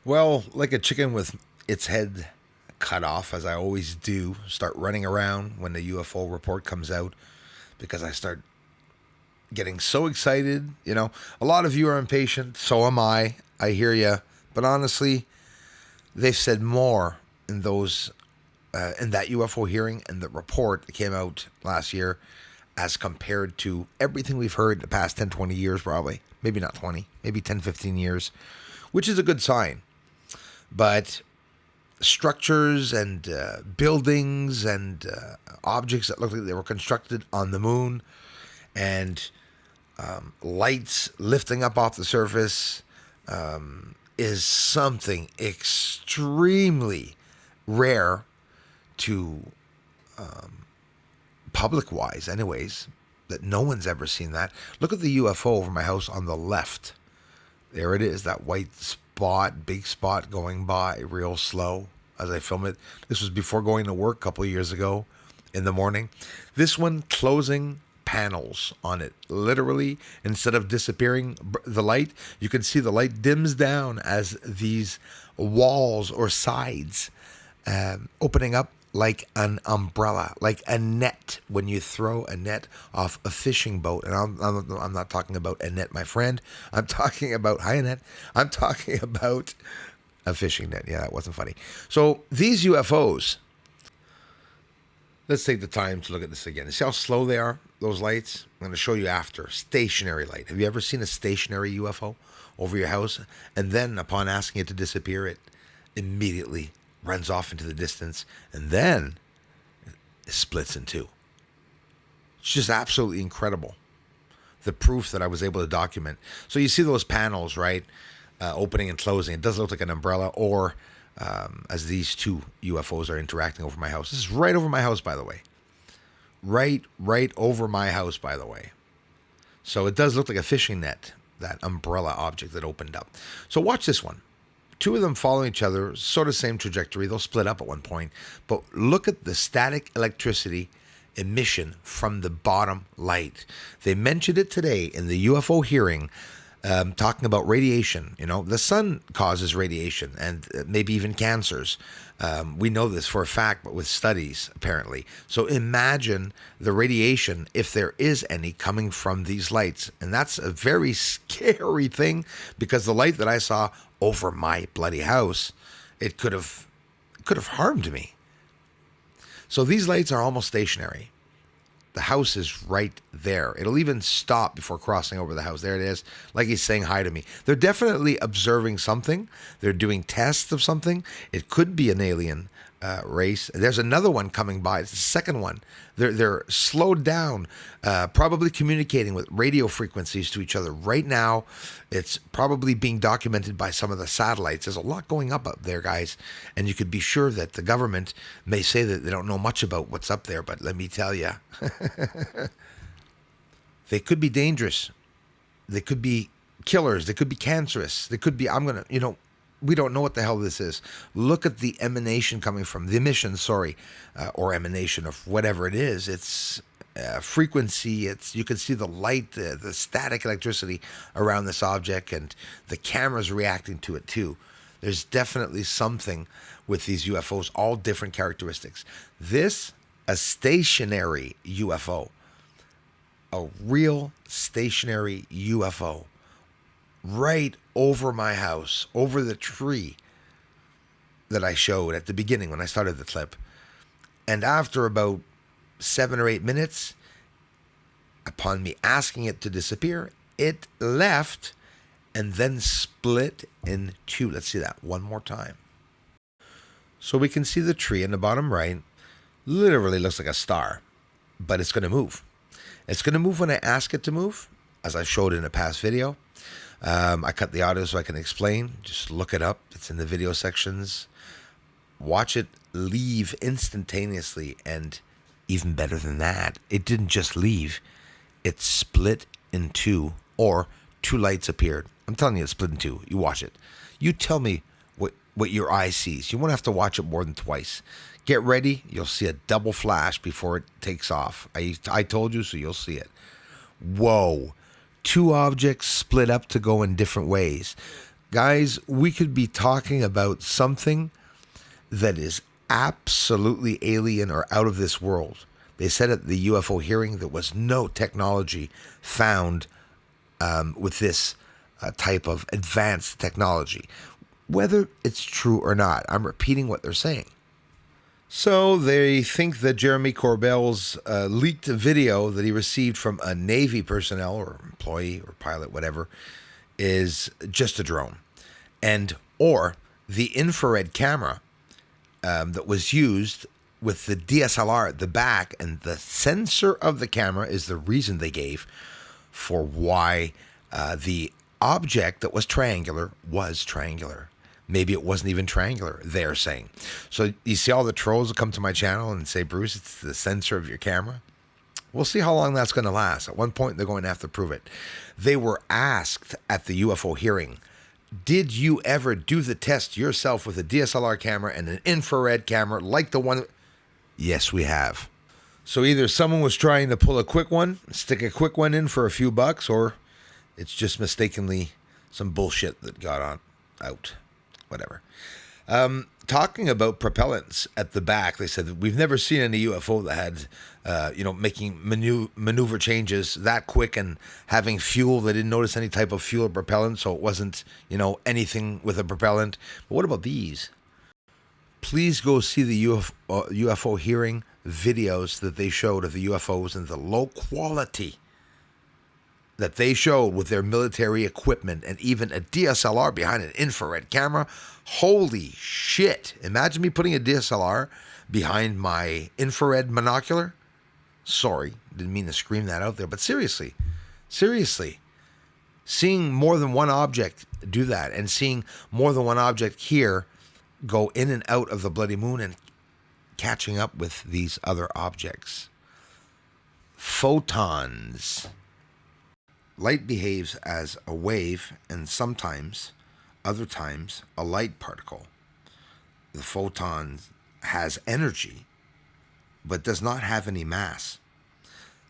Well, like a chicken with its head cut off, as I always do, start running around when the UFO report comes out because I start getting so excited. A lot of you are impatient. So am I. I hear you. But honestly, they've said more in in that UFO hearing and the report that came out last year as compared to everything we've heard in the past 10, 20 years, probably. Maybe not 20, maybe 10, 15 years, which is a good sign. But structures and buildings and objects that look like they were constructed on the moon and lights lifting up off the surface is something extremely rare to public wise, anyways, that no one's ever seen that. Look at the UFO over my house on the left. There it is, that white spot, big spot going by real slow as I film it. This was before going to work a couple of years ago in the morning. This one closing panels on it. Literally, instead of disappearing the light, you can see the light dims down as these walls or sides opening up like an umbrella, like a net when you throw a net off a fishing boat. And I'm not talking about a net, my friend. I'm talking about, hi, Annette. I'm talking about a fishing net. Yeah, that wasn't funny. So these UFOs, let's take the time to look at this again. See how slow they are, those lights? I'm going to show you after. Stationary light. Have you ever seen a stationary UFO over your house? And then upon asking it to disappear, it immediately runs off into the distance, and then it splits in two. It's just absolutely incredible, the proof that I was able to document. So you see those panels, right? Opening and closing. It does look like an umbrella, or as these two UFOs are interacting over my house. This is right over my house, by the way. Right over my house, by the way. So it does look like a fishing net, that umbrella object that opened up. So watch this one. Two of them follow each other, sort of same trajectory. They'll split up at one point. But look at the static electricity emission from the bottom light. They mentioned it today in the UFO hearing, talking about radiation. The sun causes radiation and maybe even cancers. We know this for a fact, but with studies, apparently. So imagine the radiation, if there is any, coming from these lights. And that's a very scary thing, because the light that I saw over my bloody house, it could have harmed me. So these lights are almost stationary. The house is right there. It'll even stop before crossing over the house. There it is. Like he's saying hi to me. They're definitely observing something. They're doing tests of something. It could be an alien race. There's another one coming by. It's the second one. They're slowed down, probably communicating with radio frequencies to each other. Right now, it's probably being documented by some of the satellites. There's a lot going up there, guys. And you could be sure that the government may say that they don't know much about what's up there, but let me tell you, they could be dangerous. They could be killers. They could be cancerous. They could be, we don't know what the hell this is. Look at the emanation coming from, the emission, or emanation of whatever it is. It's frequency. You can see the light, the static electricity around this object, and the camera's reacting to it too. There's definitely something with these UFOs, all different characteristics. This, a stationary UFO, a real stationary UFO, right over my house, over the tree that I showed at the beginning when I started the clip. And after about 7 or 8 minutes, upon me asking it to disappear, it left and then split in two. Let's see that one more time. So we can see the tree in the bottom right literally looks like a star, but it's going to move. It's going to move when I ask it to move, as I showed in a past video. I cut the audio so I can explain. Just look it up. It's in the video sections. Watch it leave instantaneously. And even better than that, it didn't just leave. It split in two, or two lights appeared. I'm telling you, it split in two. You watch it. You tell me what your eye sees. You won't have to watch it more than twice. Get ready. You'll see a double flash before it takes off. I told you, so you'll see it. Whoa. Two objects split up to go in different ways. Guys, we could be talking about something that is absolutely alien or out of this world. They said at the UFO hearing there was no technology found with this type of advanced technology. Whether it's true or not, I'm repeating what they're saying. So they think that Jeremy Corbell's leaked video that he received from a Navy personnel or employee or pilot, whatever, is just a drone. And or the infrared camera that was used with the DSLR at the back, and the sensor of the camera is the reason they gave for why the object that was triangular was triangular. Maybe it wasn't even triangular, they're saying. So you see all the trolls that come to my channel and say, Bruce, it's the sensor of your camera. We'll see how long that's going to last. At one point, they're going to have to prove it. They were asked at the UFO hearing, did you ever do the test yourself with a DSLR camera and an infrared camera like the one? Yes, we have. So either someone was trying to pull a quick one, stick a quick one in for a few bucks, or it's just mistakenly some bullshit that got out. Whatever. Talking about propellants at the back, they said that we've never seen any UFO that had, making maneuver changes that quick and having fuel. They didn't notice any type of fuel or propellant, so it wasn't, anything with a propellant. But what about these? Please go see the UFO hearing videos that they showed of the UFOs and the low quality that they showed with their military equipment and even a DSLR behind an infrared camera. Holy shit. Imagine me putting a DSLR behind my infrared monocular. Sorry, didn't mean to scream that out there, but seriously, seeing more than one object do that and seeing more than one object here go in and out of the bloody moon and catching up with these other objects. Photons. Light behaves as a wave and sometimes, other times, a light particle. The photon has energy, but does not have any mass.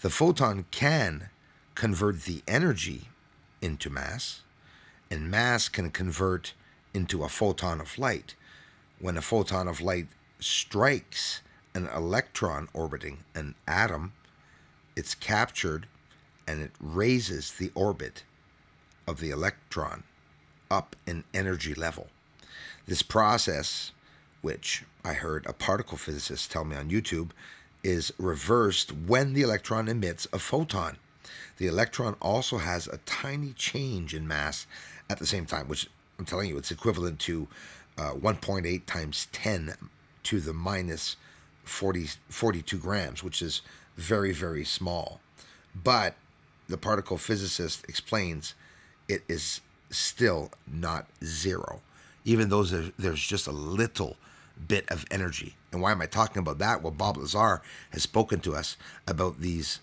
The photon can convert the energy into mass, and mass can convert into a photon of light. When a photon of light strikes an electron orbiting an atom, it's captured and it raises the orbit of the electron up in energy level. This process, which I heard a particle physicist tell me on YouTube, is reversed when the electron emits a photon. The electron also has a tiny change in mass at the same time, which I'm telling you, it's equivalent to 1.8 times 10 to the minus 42 grams, which is very, very small. But the particle physicist explains it is still not zero, even though there's just a little bit of energy. And why am I talking about that? Well, Bob Lazar has spoken to us about these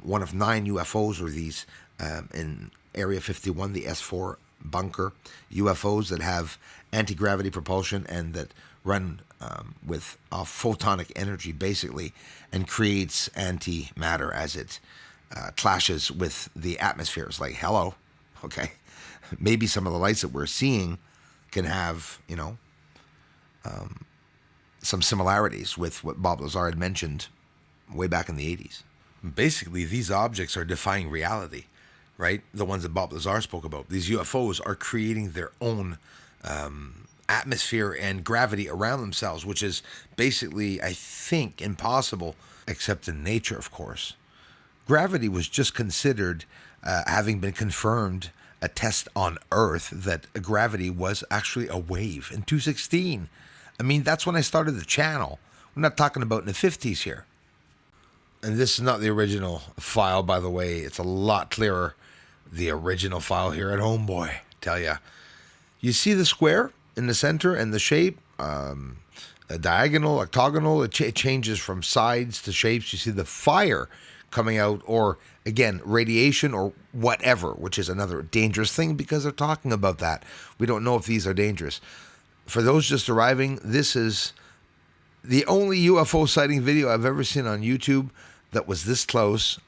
one of 9 UFOs, or these in Area 51, the S4 bunker UFOs that have anti-gravity propulsion and that run with photonic energy, basically, and creates antimatter as it clashes with the atmosphere. It's like, hello, okay. Maybe some of the lights that we're seeing can have, some similarities with what Bob Lazar had mentioned way back in the 80s. Basically, these objects are defying reality, right? The ones that Bob Lazar spoke about. These UFOs are creating their own atmosphere and gravity around themselves, which is basically, I think, impossible, except in nature, of course. Gravity was just considered, having been confirmed, a test on Earth that gravity was actually a wave in 2016. I mean, that's when I started the channel. We're not talking about in the 50s here. And this is not the original file, by the way. It's a lot clearer, the original file here at home, boy. Tell ya. You see the square in the center and the shape? A diagonal, octagonal. It changes from sides to shapes. You see the fire coming out, or again, radiation or whatever, which is another dangerous thing because they're talking about that. We don't know if these are dangerous. For those just arriving, this is the only UFO sighting video I've ever seen on YouTube that was this close,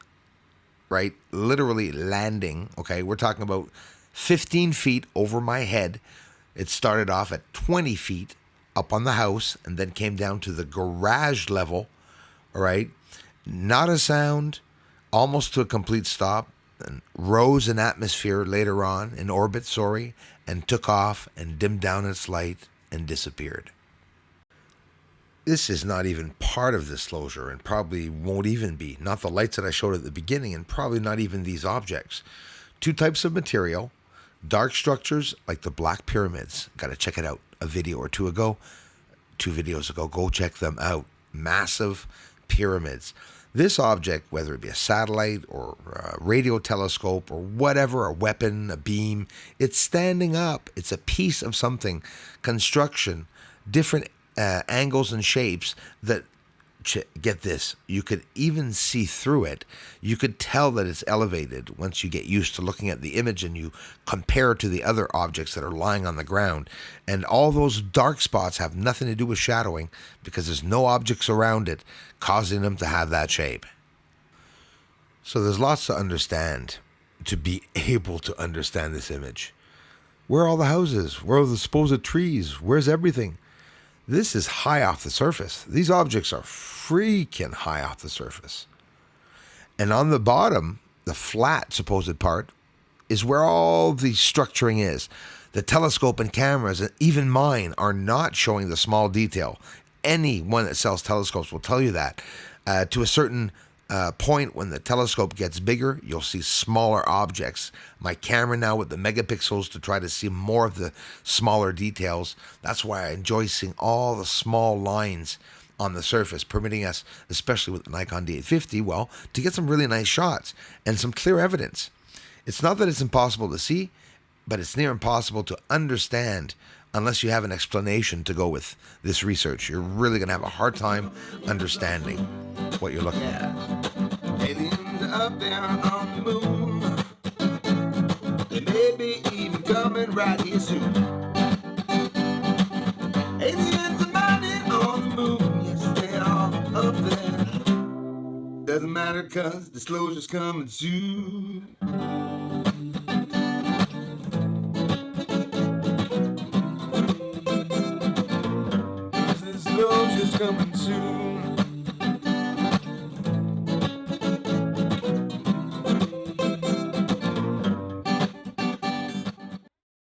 right? Literally landing. Okay, we're talking about 15 feet over my head. It started off at 20 feet up on the house and then came down to the garage level. All right. Not a sound, almost to a complete stop, and rose in atmosphere later on, in orbit, sorry, and took off and dimmed down its light and disappeared. This is not even part of disclosure and probably won't even be. Not the lights that I showed at the beginning and probably not even these objects. Two types of material, dark structures like the Black Pyramids. Got to check it out. A video or two ago, 2 videos ago, go check them out. Massive pyramids. This object, whether it be a satellite or a radio telescope or whatever, a weapon, a beam, it's standing up. It's a piece of something. Construction, different angles and shapes that, get this, you could even see through it. You could tell that it's elevated once you get used to looking at the image and you compare it to the other objects that are lying on the ground. And all those dark spots have nothing to do with shadowing because there's no objects around it causing them to have that shape. So there's lots to understand to be able to understand this image. Where are all the houses? Where are the supposed trees? Where's everything? This is high off the surface. These objects are freaking high off the surface. And on the bottom, the flat supposed part, is where all the structuring is. The telescope and cameras, and even mine, are not showing the small detail. Anyone that sells telescopes will tell you that. To a certain point, when the telescope gets bigger, you'll see smaller objects. My camera now with the megapixels to try to see more of the smaller details. That's why I enjoy seeing all the small lines on the surface, permitting us, especially with the Nikon D850, well, to get some really nice shots and some clear evidence. It's not that it's impossible to see, but it's near impossible to understand unless you have an explanation to go with this research. You're really going to have a hard time understanding what you're looking at. Aliens are up there on the moon. They may be even coming right here soon. Aliens are mining on the moon. Yes, they are up there. Doesn't matter cause disclosure's coming soon. Disclosure's coming soon.